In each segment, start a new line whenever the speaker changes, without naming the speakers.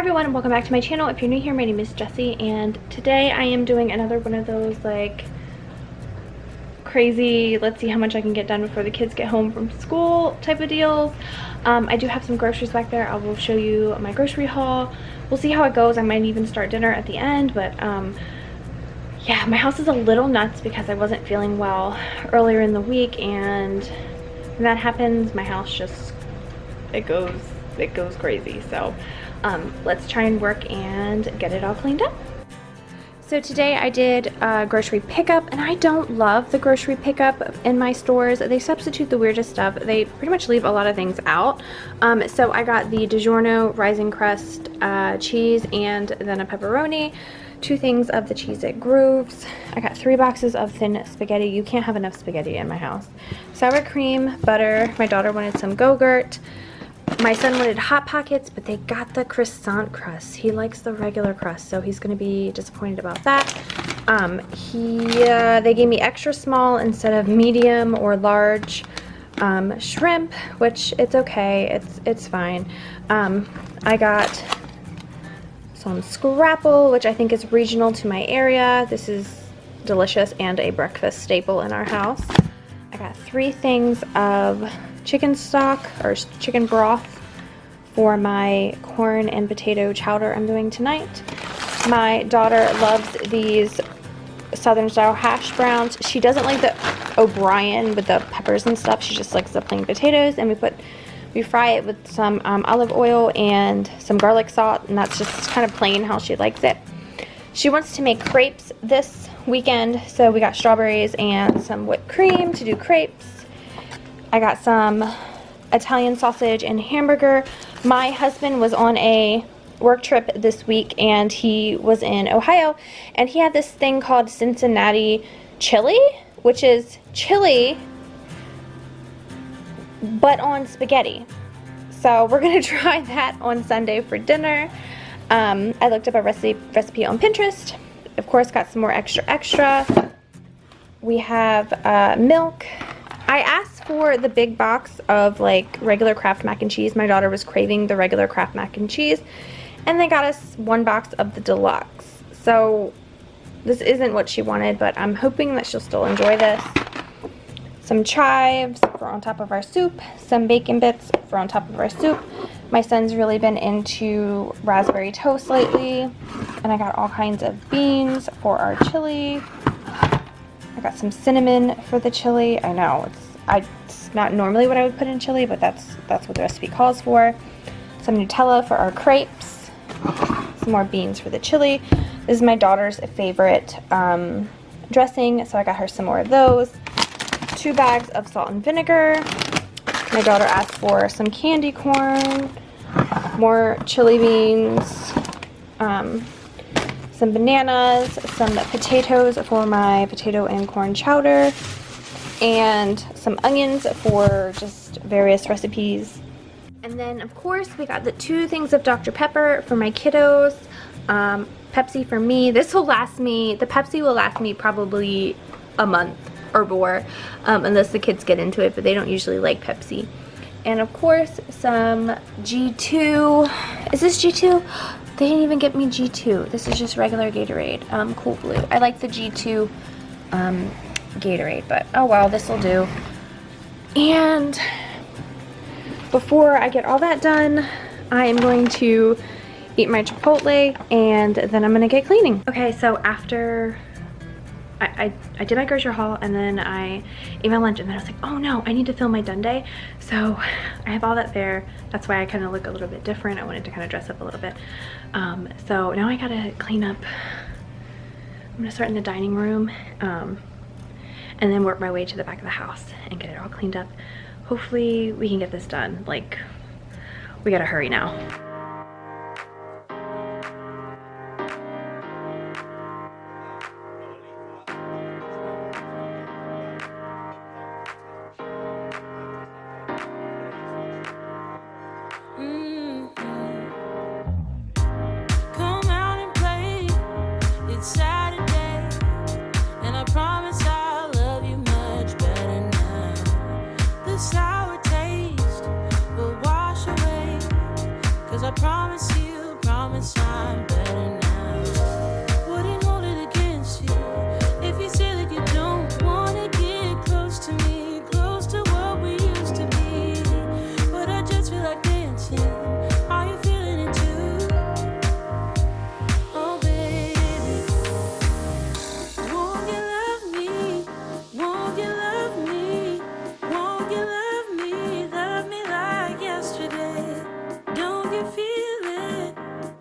everyone, and welcome back to my channel. If you're new here, my name is Jessie, and today I am doing another one of those like crazy, let's see how much I can get done before the kids get home from school type of deals. I do have some groceries back there. I will show you my grocery haul. We'll see how it goes. I might even start dinner at the end, but yeah, my house is a little nuts because I wasn't feeling well earlier in the week, and when that happens, my house just it goes crazy. So let's try and work and get it all cleaned up. So today I did grocery pickup, and I don't love the grocery pickup in my stores. They substitute the weirdest stuff. They pretty much leave a lot of things out. So I got the DiGiorno Rising Crust cheese and then a pepperoni, 2 things of the cheese it grooves. I got 3 boxes of thin spaghetti. You can't have enough spaghetti in my house. Sour cream, butter. My daughter wanted some Go-Gurt. My son wanted Hot Pockets, but they got the croissant crust. He likes the regular crust, so he's going to be disappointed about that. They gave me extra small instead of medium or large shrimp, which it's okay. It's fine. I got some scrapple, which I think is regional to my area. This is delicious and a breakfast staple in our house. I got 3 things of chicken stock or chicken broth for my corn and potato chowder I'm doing tonight. My daughter loves these southern style hash browns. She doesn't like the O'Brien with the peppers and stuff. She just likes the plain potatoes, and we fry it with some olive oil and some garlic salt, and that's just kind of plain how she likes it. She wants to make crepes this weekend, so we got strawberries and some whipped cream to do crepes. I got some Italian sausage and hamburger. My husband was on a work trip this week, and he was in Ohio, and he had this thing called Cincinnati chili, which is chili but on spaghetti. So we're gonna try that on Sunday for dinner. I looked up a recipe on Pinterest. Of course, got some more extra. We have milk. I asked for the big box of like regular Kraft mac and cheese. My daughter was craving the regular Kraft mac and cheese, and they got us 1 box of the deluxe. So this isn't what she wanted, but I'm hoping that she'll still enjoy this. Some chives for on top of our soup, some bacon bits for on top of our soup. My son's really been into raspberry toast lately, and I got all kinds of beans for our chili. I got some cinnamon for the chili. I know it's not normally what I would put in chili, but that's what the recipe calls for. Some Nutella for our crepes. Some more beans for the chili. This is my daughter's favorite dressing, so I got her some more of those. 2 bags of salt and vinegar. My daughter asked for some candy corn, more chili beans, some bananas, some potatoes for my potato and corn chowder, and some onions for just various recipes. And then, of course, we got the 2 things of Dr. Pepper for my kiddos, Pepsi for me. The Pepsi will last me probably a month or more, unless the kids get into it, but they don't usually like Pepsi. And of course, some G2. Is this G2? They didn't even get me G2. This is just regular Gatorade. Cool Blue. I like the G2 Gatorade, but oh well, this will do. And before I get all that done, I am going to eat my Chipotle, and then I'm going to get cleaning. Okay, so after I did my grocery haul, and then I ate my lunch, and then I was like, oh no, I need to film my done day. So I have all that there. That's why I kind of look a little bit different. I wanted to kind of dress up a little bit. So now I gotta clean up. I'm gonna start in the dining room, and then work my way to the back of the house and get it all cleaned up. Hopefully we can get this done. Like, we gotta hurry now.
Sour taste will wash away, 'cause I promise you, promise I'm better now. Wouldn't hold it against you if you say that you don't wanna get close to me, close to what we used to be. But I just feel like dancing. Are you feeling it too? Oh baby, won't you love me? Won't you love me? Won't you love me? Love me like yesterday. Don't you feel it?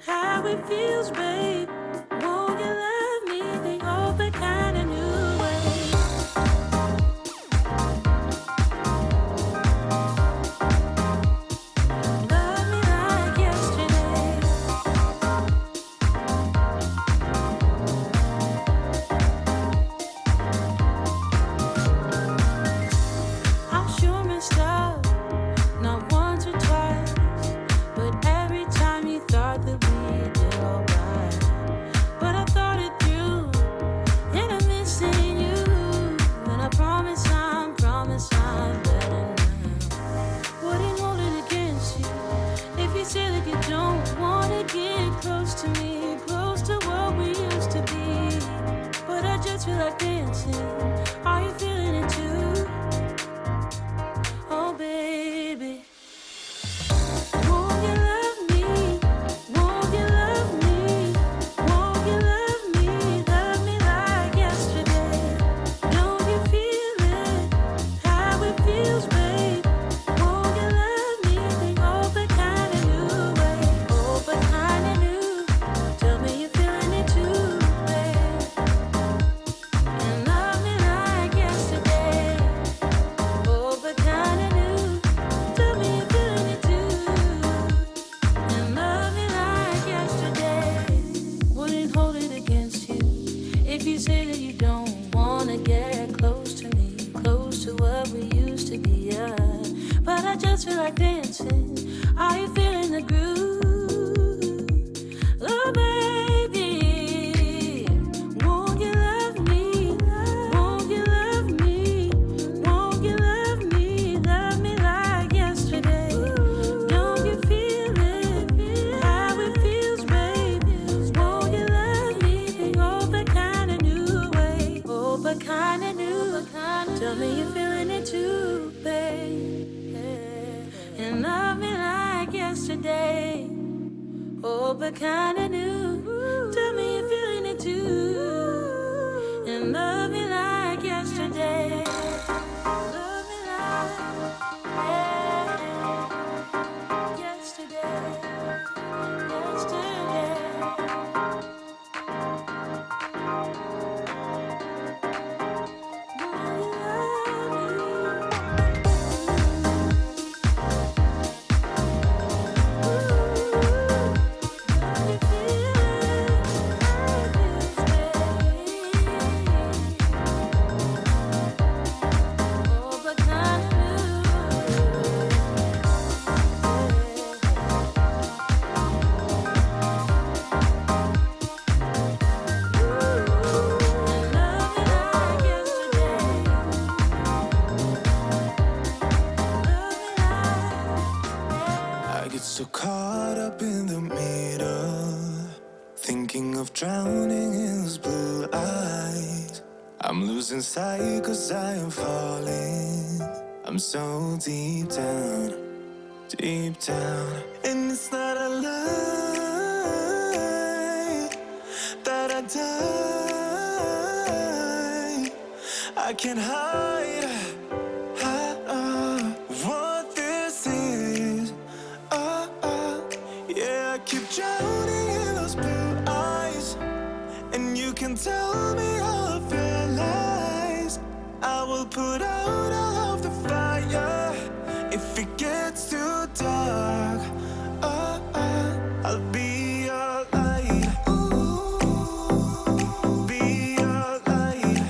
How it feels, babe. Won't you love me the old kind of new way? Love me like yesterday. I'm sure messed up, not once or twice, but every time you thought that we did alright. But I thought it through, and I'm missing you. And I promise I'm better now. Wouldn't hold it against you if you say that you don't wanna get close to me, close to what we used to be. But I just feel like dancing. Are you feeling it too? Oh baby, won't you love me? Won't you love me? Won't you love me? Love me like yesterday. Don't you feel it? How it feels, babe. Won't you love me the old but kind of new way? Old but kind of new. Tell me you're feeling it too, babe. And love me like yesterday. Old but kind of new. Tell me you're feeling it too. And love me like yesterday. Wouldn't hold it against you if you say that you don't wanna get close to me, close to what we used to be. But I just feel like dancing. Are you feeling the groove? Oh baby, won't you love me? Won't you love me? Won't you love me? Love me like yesterday. Don't you feel it? How it feels, babe. Won't you love me the old but kind of new way? Old but kind of new. Tell me you're feeling it too, babe. And love me like yesterday. Old but kind of new. Tell me you're feeling it too. And love me like yesterday. Love me like yesterday. Yesterday.
So caught up in the middle, thinking of drowning in those blue eyes. I'm losing sight 'cause I am falling. I'm so deep down, and it's not a lie that I die. I can't hide what this is. Yeah, I keep drowning in those blue eyes, and you can tell me all of your lies. I will put out all of the fire if it gets too dark. I'll be your light. Be your light.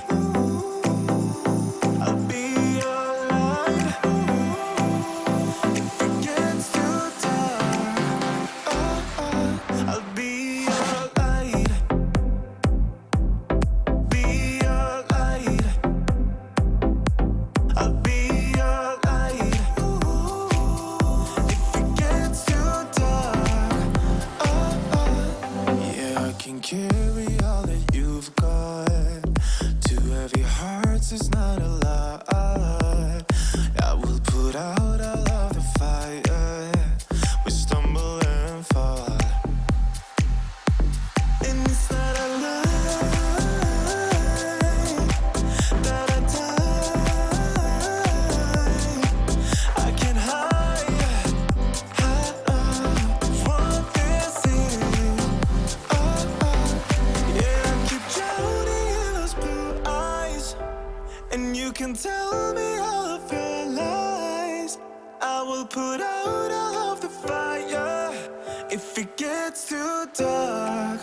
gets too dark,